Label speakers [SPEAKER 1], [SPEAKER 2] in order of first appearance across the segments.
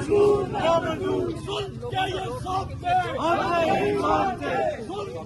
[SPEAKER 1] क्या ये सौंपते हम नहीं मानते,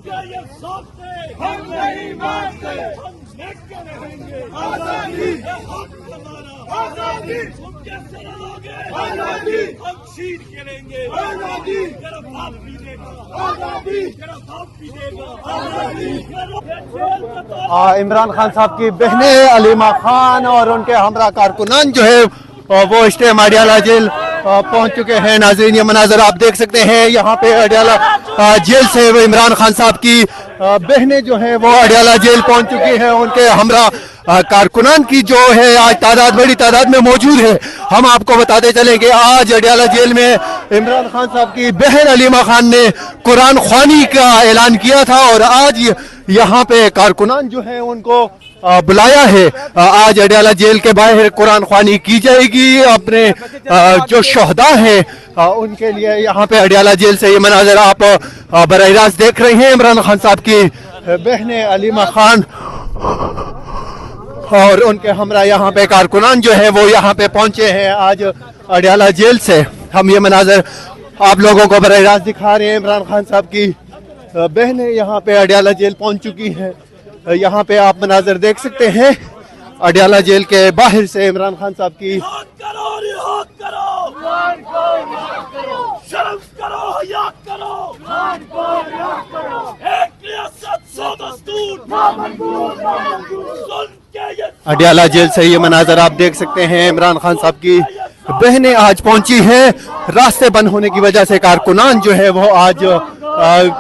[SPEAKER 1] क्या ये सौंपते हम नहीं मानते, हम लेके रहेंगे आजादी, हक हमारा आजादी, तुम कैसे रहोगे आजादी, हम छीन के लेंगे आजादी, तेरा बाप भी देगा आजादी, तेरा बाप भी देगा आजादी।
[SPEAKER 2] इमरान खान साहब की बहनें अलीमा खान और उनके हमरा कारकुनान जो है वो स्टेम अडियाला जेल पहुंच चुके हैं। नाज़रीन, ये मनाजर आप देख सकते हैं, यहाँ पे अडियाला जेल से इमरान खान साहब की बहनें जो हैं वो अडियाला जेल पहुंच चुकी हैं। उनके हमरा कारकुनान की जो है आज तादाद बड़ी तादाद में मौजूद है। हम आपको बताते चलें कि आज अडियाला जेल में इमरान खान साहब की बहन अलीमा खान ने कुरान ख्वानी का ऐलान किया था और आज यहाँ पे कारकुनान जो है उनको बुलाया है। आज अडियाला जेल के बाहर कुरान ख्वानी की जाएगी अपने जो शोहदा हैं उनके लिए। यहाँ पे अडियाला जेल से ये मनाजर आप बराह रास्त देख रहे हैं। इमरान खान साहब की बहनें अलीमा खान और उनके हमरा यहाँ पे कारकुनान जो है वो यहाँ पे पहुंचे हैं आज अडियाला जेल से। हम ये मनाजर आप लोगों को बराह रास्त दिखा रहे हैं। इमरान खान साहब की बहनें यहाँ पे अडियाला जेल पहुंच चुकी हैं। यहाँ पे आप मनाजर देख सकते हैं अडियाला जेल के बाहर से इमरान खान साहब की
[SPEAKER 1] शर्म करो, हया करो, एक रियासत सौ दस्तूर,
[SPEAKER 2] अडियाला जेल से ये मनाजर आप देख सकते हैं। इमरान खान साहब की बहनें आज पहुंची हैं। रास्ते बंद होने की वजह से कारकुनान जो है वो आज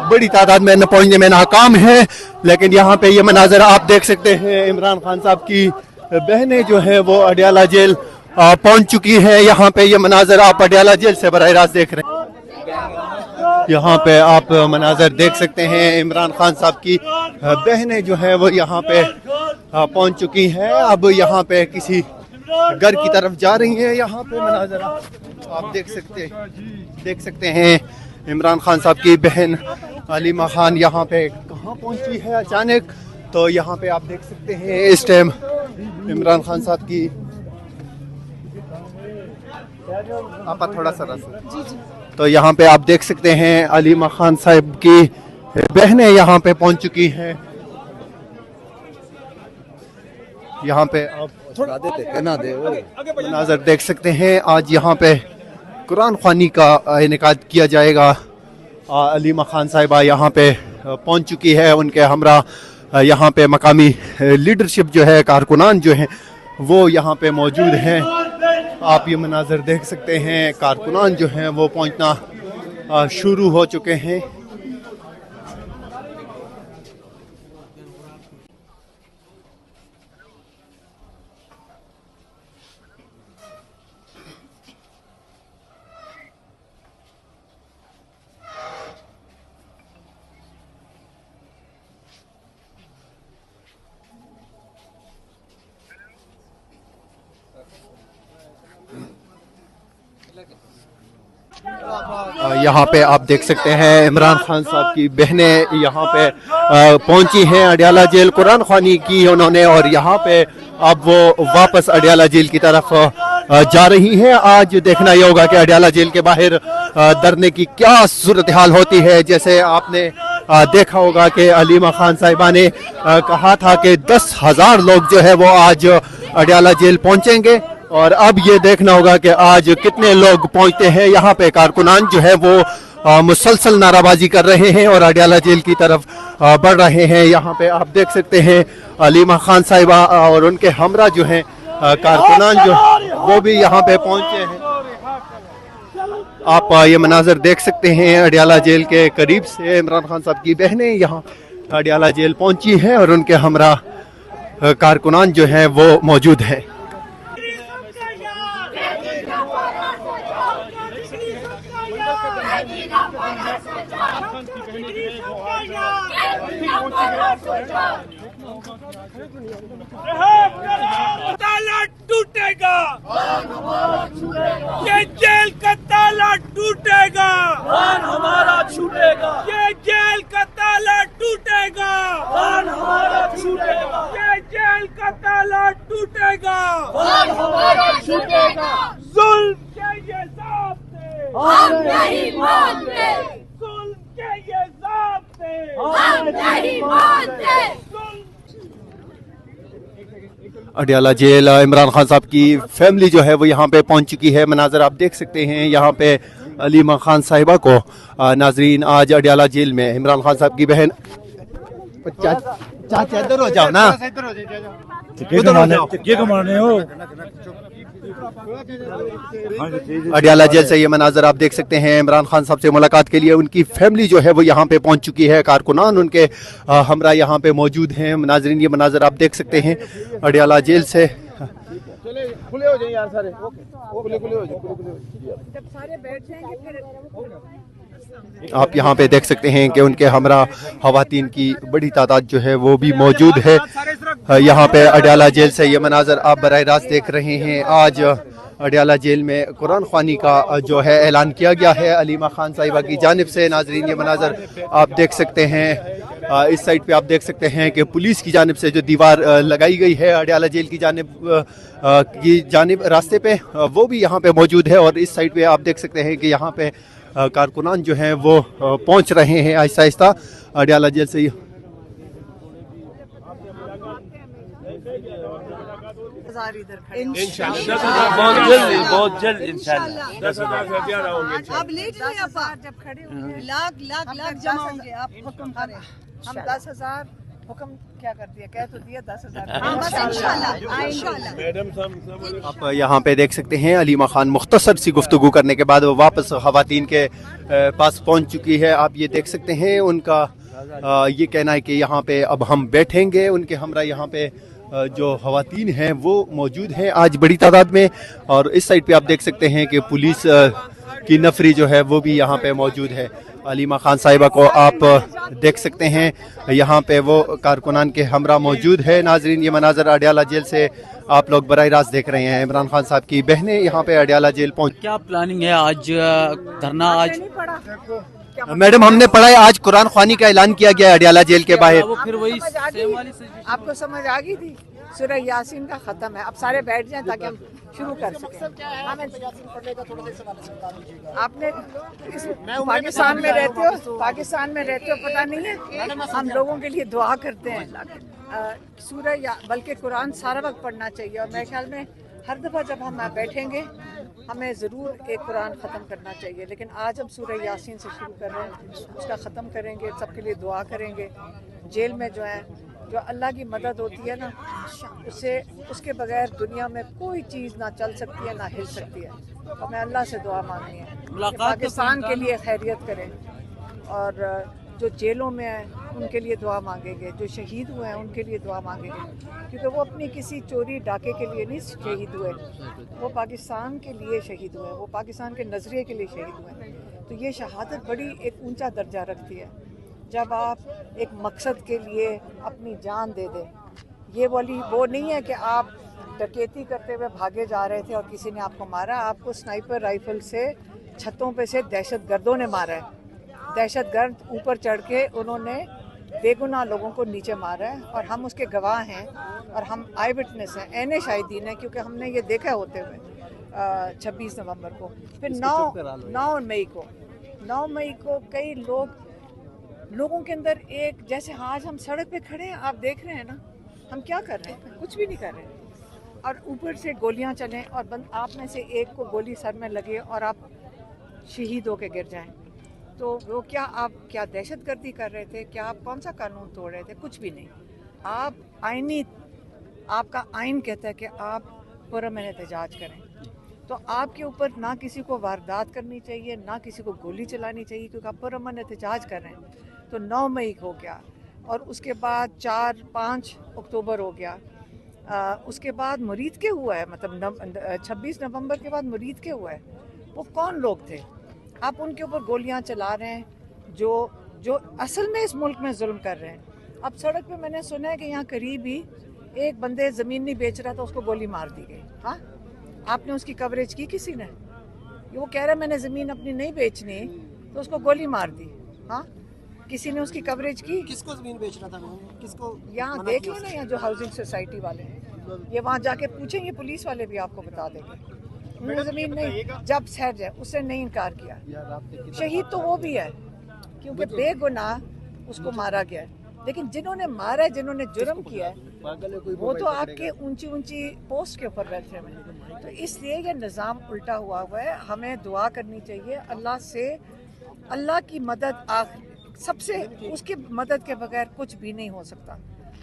[SPEAKER 2] बड़ी तादाद में न पहुंचने में नाकाम है। लेकिन यहाँ पे ये मनाजर आप देख सकते हैं, इमरान खान साहब की बहनें जो है वो अडियाला जेल पहुंच चुकी है। यहाँ पे ये मनाजर आप अडियाला जेल से बराह रास्त देख रहे हैं। यहाँ पे आप मनाजर देख सकते हैं, इमरान खान साहब की बहनें जो है वो यहाँ पे पहुंच चुकी हैं। अब यहाँ पे किसी घर की तरफ जा रही हैं। यहाँ पे मनाजर आप देख सकते हैं इमरान खान साहब की बहन अलीमा खान यहाँ पे कहाँ पहुंची है अचानक। तो यहाँ पे आप देख सकते हैं इस टाइम इमरान खान साहब की आप थोड़ा सा तो यहाँ पे आप देख सकते हैं अलीमा खान साहब की बहनें यहाँ पे पहुंच चुकी हैं। यहाँ पे आप नजर देख सकते हैं आज यहाँ पे कुरान ख्वानी का इनेकाद किया जाएगा। अलीमा खान साहिबा यहाँ पे पहुंच चुकी है। उनके हमरा यहाँ पे मकामी लीडरशिप जो है, कारकुनान जो हैं वो यहाँ पे मौजूद हैं। आप ये मनाजर देख सकते हैं, कारकुनान जो हैं वो पहुँचना शुरू हो चुके हैं। यहाँ पे आप देख सकते हैं इमरान खान साहब की बहनें यहाँ पे पहुंची हैं अडियाला जेल। कुरान ख्वानी की उन्होंने और यहाँ पे अब वो वापस अडियाला जेल की तरफ जा रही हैं। आज देखना ये होगा कि अडियाला जेल के बाहर धरने की क्या सूरत हाल होती है। जैसे आपने देखा होगा कि अलीमा खान साहिबा ने कहा था कि 10,000 लोग जो है वो आज अडियाला जेल पहुंचेंगे और अब ये देखना होगा कि आज कितने लोग पहुंचते हैं। यहाँ पे कारकुनान जो है वो मुसलसल नाराबाजी कर रहे हैं और अडियाला जेल की तरफ बढ़ रहे हैं। यहाँ पे आप देख सकते हैं अलीमा खान साहिबा और उनके हमरा जो हैं कारकुनान जो वो भी यहाँ पे पहुंचे हैं। आप ये मनाजर देख सकते हैं अडियाला जेल के करीब से इमरान खान साहब की बहनें यहाँ अडियाला जेल पहुंची हैं और उनके हमरा कारकुनान जो हैं वो मौजूद हैं।
[SPEAKER 1] ताला टूटेगा, ये जेल का ताला टूटेगा, हमारा छूटेगा, ये जेल का ताला टूटेगा, हमारा छूटेगा, ये जेल का ताला टूटेगा, हमारा छूटेगा। जुल्म के ये सांप
[SPEAKER 3] मानते,
[SPEAKER 1] जुल्म के ये ज़ाब्ते
[SPEAKER 3] हम नहीं मानते।
[SPEAKER 2] अडियाला जेल इमरान खान साहब की फैमिली जो है वो यहाँ पे पहुँच चुकी है। मनाजर आप देख सकते हैं यहाँ पे अलीमा खान साहिबा को नाजरीन आज अडियाला जेल में इमरान खान साहब की बहन चाचा इधर हो जाओ ना, उधर हो जाओ। अडियाला जेल से ये मनाजर आप देख सकते हैं। इमरान खान साहब से मुलाकात के लिए उनकी फैमिली जो है वो यहाँ पे पहुँच चुकी है। कारकुनान उनके हमरा यहाँ पे मौजूद हैं। नाजरीन ये मनाजर आप देख सकते हैं अडियाला जेल से।
[SPEAKER 4] खुले हो जाए यार सारे, खुले हो जाए।
[SPEAKER 5] जब सारे बैठ जाएंगे फिर
[SPEAKER 2] आप यहाँ पे देख सकते हैं कि उनके हमरा खवातीन की बड़ी तादाद जो है वो भी मौजूद है यहाँ पे अडियाला जेल से। ये मनाजर आप बराह रास्त देख रहे हैं। आज अडियाला जेल में कुरान ख्वानी का जो है ऐलान किया गया है अलीमा खान साहिबा की जानिब से। नाजरीन ये मनाजर आप देख सकते हैं। इस साइड पे आप देख सकते हैं कि पुलिस की जानिब से जो दीवार लगाई गई है अडियाला जेल की जानिब रास्ते पे, वो भी यहाँ पे मौजूद है। और इस साइड पे आप देख सकते हैं कि यहाँ पे कारकुनान जो हैं वो पहुँच रहे हैं आहिस्ता आहिस्ता अडियाला जेल से।
[SPEAKER 1] बहुत जल्द इंशाल्लाह।
[SPEAKER 5] आप लेट रहे हैं, जब खड़े होंगे लाख जमा होंगे। आप हुक्म करें, हम 10,000 हुक्म क्या कर दिया, कह तो दिया 10,000। बस इंशाल्लाह।
[SPEAKER 2] आप यहाँ पे देख सकते हैं अलीमा खान मुख्तसर सी गुफ्तगू करने के बाद वो वापस खवातीन के पास पहुँच चुकी है। आप ये देख सकते हैं उनका ये कहना है कि यहाँ पे अब हम बैठेंगे। उनके हमरा यहाँ पे जो खवातीन हैं वो मौजूद हैं आज बड़ी तादाद में। और इस साइड पे आप देख सकते हैं कि पुलिस की नफरी जो है वो भी यहाँ पे मौजूद है। अलीमा खान साहिबा को आप देख सकते हैं यहाँ पे वो कारकुनान के हमरा मौजूद है। नाजरीन ये मनाजर अडियाला जेल से आप लोग बराह रास्त देख रहे हैं। इमरान खान साहब की बहनें यहाँ पे अडियाला जेल पहुँच।
[SPEAKER 6] क्या प्लानिंग है आज धरना? आज
[SPEAKER 2] मैडम हमने पढ़ा है आज कुरान ख्वानी का ऐलान किया गया है अडियाला जेल के बाहर।
[SPEAKER 6] वो फिर वही सेम वाली सिचुएशन।
[SPEAKER 5] आपको समझ आ गई थी, सूरह यासीन का खत्म है। अब सारे बैठ जाएं ताकि हम शुरू कर सकें। आपने पाकिस्तान में रहते हो पता नहीं है। हम लोगों के लिए दुआ करते हैं। सूरह बल्कि कुरान सारा वक्त पढ़ना चाहिए। और मेरे ख्याल में हर दफ़ा जब हम बैठेंगे हमें ज़रूर एक कुरान ख़त्म करना चाहिए। लेकिन आज हम सूरह यासीन से शुरू कर रहे हैं, उसका ख़त्म करेंगे, सबके लिए दुआ करेंगे। जेल में जो है, जो अल्लाह की मदद होती है ना, उससे उसके बगैर दुनिया में कोई चीज़ ना चल सकती है ना हिल सकती है। हमें अल्लाह से दुआ मांगनी है कि पाकिस्तान के लिए खैरियत करें। और जो जेलों में हैं उनके लिए दुआ मांगेंगे, जो शहीद हुए हैं उनके लिए दुआ मांगेंगे, क्योंकि वो अपनी किसी चोरी डाके के लिए नहीं शहीद हुए, वो पाकिस्तान के लिए शहीद हुए, वो पाकिस्तान के नज़रिए के लिए शहीद हुए। तो ये शहादत बड़ी एक ऊंचा दर्जा रखती है जब आप एक मकसद के लिए अपनी जान दे दें। ये वाली वो नहीं है कि आप डकैती करते हुए भागे जा रहे थे और किसी ने आपको मारा। आपको स्नाइपर राइफल से छतों पे से दहशतगर्दों ने मारा है। दहशतगर्द ऊपर चढ़ के उन्होंने बेगुनाह लोगों को नीचे मारा है और हम उसके गवाह हैं और हम आई विटनेस हैं, ऐने शाहिदीन हैं, क्योंकि हमने ये देखा होते हुए 26 नवंबर को। फिर 9 मई को कई लोगों के अंदर एक, जैसे आज हम सड़क पे खड़े हैं, आप देख रहे हैं ना हम क्या कर रहे हैं, कुछ भी नहीं कर रहे हैं। और ऊपर से गोलियां चलें और आप में से एक को गोली सर में लगे और आप शहीद होके गिर जाएं, तो वो आप क्या दहशतगर्दी कर रहे थे? क्या आप कौन सा कानून तोड़ रहे थे? कुछ भी नहीं। आपका आइन कहता है कि आप पुरअमन एहतजाज करें, तो आपके ऊपर ना किसी को वारदात करनी चाहिए, ना किसी को गोली चलानी चाहिए, क्योंकि आप पुरअमन एहतजाज कर रहे हैं। तो 9 मई हो गया और उसके बाद 4-5 अक्टूबर हो गया। उसके बाद मुरीद के हुआ है, मतलब 26 नवंबर के बाद मुरीद के हुआ है। वो कौन लोग थे? आप उनके ऊपर गोलियां चला रहे हैं जो असल में इस मुल्क में जुल्म कर रहे हैं। अब सड़क पे मैंने सुना है कि यहाँ करीब ही एक बंदे ज़मीन नहीं बेच रहा था, उसको गोली मार दी गई। हाँ, आपने उसकी कवरेज की किसी ने? वो कह रहा है मैंने ज़मीन अपनी नहीं बेचनी, तो उसको गोली मार दी। हाँ, किसी ने उसकी कवरेज की?
[SPEAKER 4] किसको जमीन बेच रहा था? किसको?
[SPEAKER 5] यहाँ देख लो ना, यहाँ जो हाउसिंग सोसाइटी वाले हैं, ये वहाँ जाके पूछेंगे, पुलिस वाले भी आपको बता देंगे। मुँह ज़मीन नहीं, जब सहज है उसने नहीं इनकार किया। शहीद तो वो भी है क्योंकि बेगुनाह उसको मारा गया है, लेकिन जिन्होंने मारा है, जिन्होंने जुर्म किया है, वो तो आपके ऊंची ऊंची पोस्ट के ऊपर बैठे हुए हैं। तो इसलिए ये निज़ाम उल्टा हुआ है। हमें दुआ करनी चाहिए अल्लाह से, अल्लाह की मदद सबसे, उसकी मदद के बगैर कुछ भी नहीं हो सकता।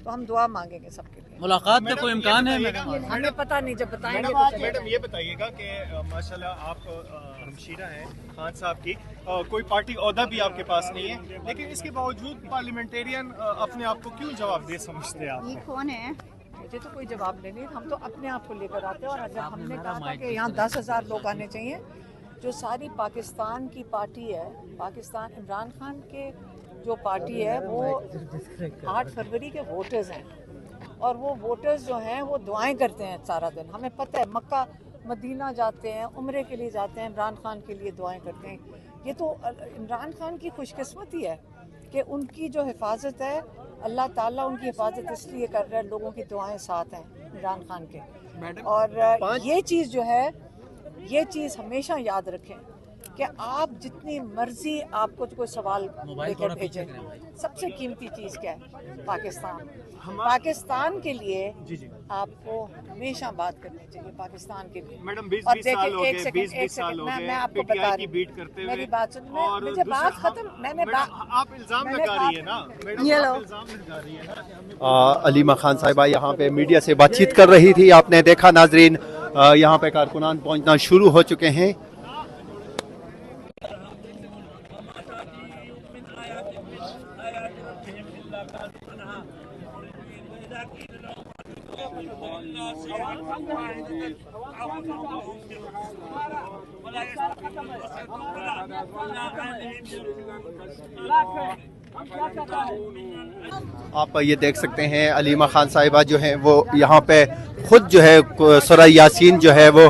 [SPEAKER 5] तो हम दुआ मांगेंगे सबके लिए।
[SPEAKER 6] मुलाकात का कोई इम्कान है मैडम?
[SPEAKER 5] हमें पता नहीं, जब बताएंगे तो चलेगा।
[SPEAKER 7] मैडम ये बताइएगा कि माशाल्लाह आप हमशीरा हैं खान साहब की, कोई पार्टी ओहदा भी आपके पास नहीं है, लेकिन इसके बावजूद पार्लियामेंटेरियन अपने आप को क्यों जवाब दे समझते हैं आप?
[SPEAKER 3] ये कौन है?
[SPEAKER 5] मुझे तो कोई जवाब नहीं, हम तो अपने आप को लेकर आते हैं। और जब हमने कहा था कि यहाँ 10,000 लोग आने चाहिए, जो सारी पाकिस्तान की पार्टी है, पाकिस्तान इमरान खान के जो पार्टी है वो 8 फरवरी के वोटर्स हैं, और वो वोटर्स जो हैं वो दुआएं करते हैं सारा दिन। हमें पता है, मक्का मदीना जाते हैं, उम्रे के लिए जाते हैं, इमरान खान के लिए दुआएं करते हैं। ये तो इमरान खान की खुशकिस्मती है कि उनकी जो हिफाजत है, अल्लाह ताला उनकी हिफाजत इसलिए कर रहा है, लोगों की दुआएं साथ हैं इमरान खान के। और ये चीज़ जो है, ये चीज़ हमेशा याद रखें कि आप जितनी मर्जी आपको कोई सवाल लेकर भेजें, सबसे कीमती चीज़ क्या है? पाकिस्तान। पाकिस्तान के लिए आपको हमेशा बात करनी चाहिए, पाकिस्तान के लिए।
[SPEAKER 7] मैडम
[SPEAKER 5] और
[SPEAKER 7] 20 साल हो गए,
[SPEAKER 5] एक
[SPEAKER 7] 20
[SPEAKER 5] सेकंड,
[SPEAKER 7] साल हो गए
[SPEAKER 5] मैं आपको बता
[SPEAKER 7] PTI
[SPEAKER 5] रही
[SPEAKER 7] की बीट करते हुए।
[SPEAKER 5] मेरी बात सुन,
[SPEAKER 7] और
[SPEAKER 5] मुझे
[SPEAKER 7] दूसरा-
[SPEAKER 5] बात खत्म, मैंने
[SPEAKER 7] आप इल्जाम लगा रही है ना मैडम,
[SPEAKER 5] ये लो।
[SPEAKER 7] आप इल्जाम लगा रही है ना।
[SPEAKER 2] अलीमा खान साहिबा यहाँ पे मीडिया से बातचीत कर रही थी। आपने देखा नाजरीन, यहाँ पे कारकुनान पहुँचना शुरू हो चुके हैं। आप ये देख सकते हैं अलीमा खान साहिबा जो है वो यहाँ पे खुद जो है सूरह यासीन जो है वो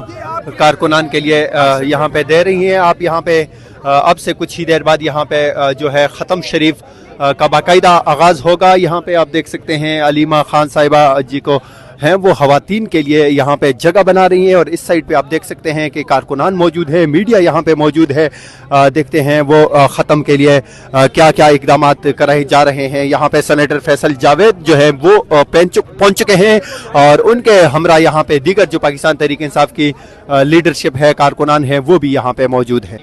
[SPEAKER 2] कारकुनान के लिए यहाँ पे दे रही हैं। आप यहाँ पे अब से कुछ ही देर बाद यहाँ पे जो है ख़त्म शरीफ का बाकायदा आगाज़ होगा। यहाँ पे आप देख सकते हैं अलीमा खान साहिबा जी को हैं वो ख़वातीन के लिए यहाँ पे जगह बना रही हैं, और इस साइड पे आप देख सकते हैं कि कारकुनान मौजूद है, मीडिया यहाँ पे मौजूद है। देखते हैं वो ख़त्म के लिए क्या क्या इकदाम कराए जा रहे हैं। यहाँ पे सेनेटर फैसल जावेद जो है वो पहुँच चुके हैं, और उनके हमरा यहाँ पे दीगर जो पाकिस्तान तहरीक इंसाफ की लीडरशिप है, कारकुनान है, वो भी यहाँ पे मौजूद है।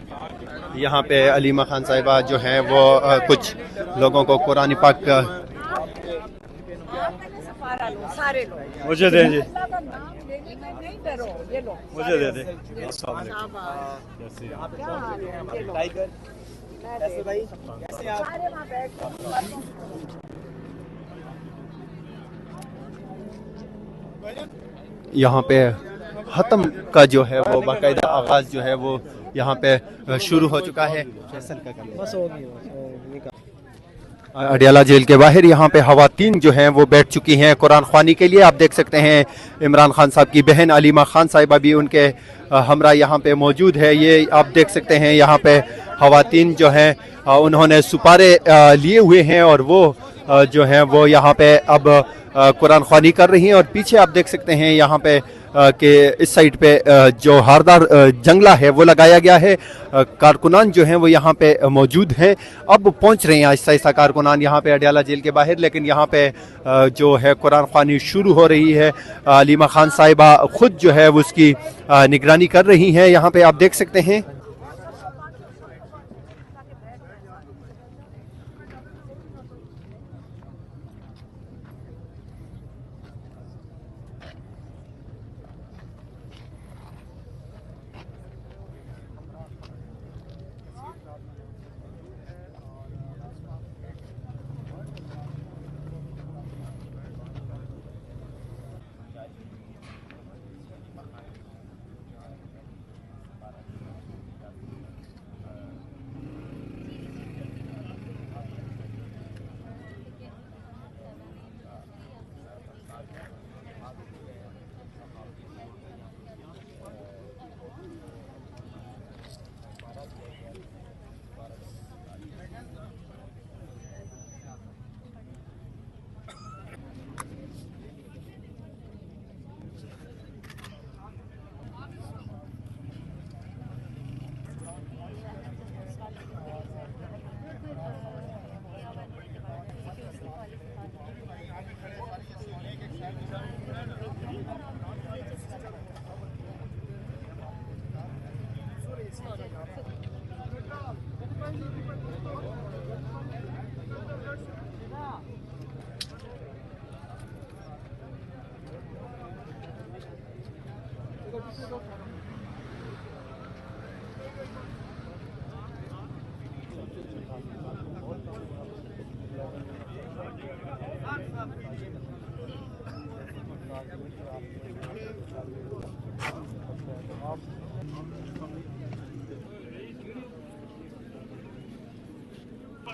[SPEAKER 2] यहाँ पे अलीमा खान साहिबा जो है वो कुछ लोगों को कुरान पाक
[SPEAKER 5] सारे लोग
[SPEAKER 7] मुझे दे जी,
[SPEAKER 5] नहीं डरो, ये लो
[SPEAKER 7] मुझे दे दे।
[SPEAKER 2] यहाँ पे ख़त्म का जो है वो बाकायदा आगाज़ जो है वो यहाँ पे शुरू हो चुका है। अडियाला जेल के बाहर यहाँ पे ख़वातीन जो हैं वो बैठ चुकी हैं कुरान ख्वानी के लिए। आप देख सकते हैं इमरान खान साहब की बहन अलीमा खान साहिबा भी उनके हमरा यहाँ पे मौजूद है। ये आप देख सकते हैं यहाँ पे ख़वातीन जो हैं उन्होंने सुपारे लिए हुए हैं, और वो जो हैं वो यहाँ पे अब कुरान ख्वानी कर रही हैं। और पीछे आप देख सकते हैं यहाँ पे कि इस साइड पे जो हारदार जंगला है वो लगाया गया है। कारकुनान जो हैं वो यहाँ पे मौजूद हैं, अब पहुँच रहे हैं आहिस्ता आहिस्ता कारकुनान यहाँ पे अडियाला जेल के बाहर। लेकिन यहाँ पे जो है कुरान ख्वानी शुरू हो रही है। अलीमा खान साहिबा खुद जो है वो उसकी निगरानी कर रही हैं। यहाँ पे आप देख सकते हैं।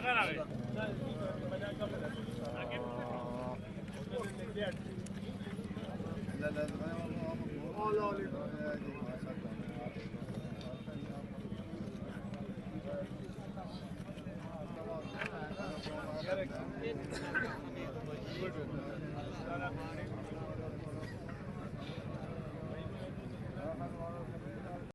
[SPEAKER 7] Good.